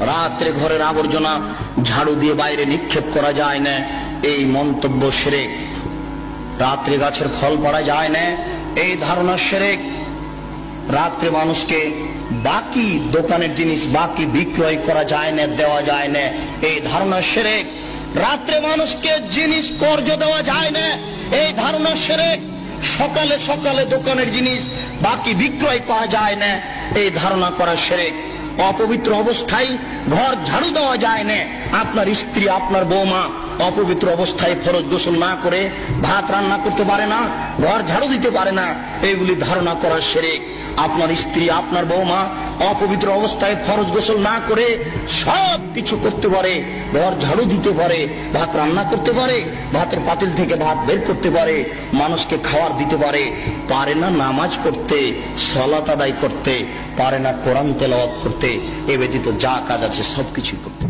রাত্রে ঘরের আবর্জনা ঝাড়ু দিয়ে বাইরে নিক্ষেপ করা যায় না, এই মন্তব্য শিরক। রাত্রে গাছের ফল পাড়া যায় না, এই ধারণা শিরক। রাত্রে মানুষকে বাকি দোকানের জিনিস বাকি বিক্রয় করা যায় না, দেওয়া যায় না, এই ধারণা শিরক। রাত্রে মানুষকে জিনিস কর্জ দেওয়া যায় না, এই ধারণা শিরক। সকালে সকালে দোকানের জিনিস বাকি বিক্রয় করা যায় না, এই ধারণা করা শিরক। অপবিত্র অবস্থায় ঘর ঝাড়ু দেওয়া যায় না। আপনার স্ত্রী, আপনার বৌমা অপবিত্র অবস্থায় ফরজ গোসল না করে ভাত রান্না করতে পারে না, ঘর ঝাড়ু দিতে পারে না, এইগুলি ধারণা করা শিরক। আপনার স্ত্রী, আপনার বৌমা অপবিত্র অবস্থায় ফরজ গোসল না করে সব কিছু করতে পারে, ঘর ঝাড়ু দিতে পারে, ভাত রান্না করতে পারে, ভাতের পাতিল থেকে ভাত বের করতে পারে, মানুষকে খাবার দিতে পারে, পারে না নামাজ পড়তে, সালাত আদায় করতে পারে না, কোরআন তেলাওয়াত করতে, এ ব্যতীত যা কাজ আছে সবকিছু করতে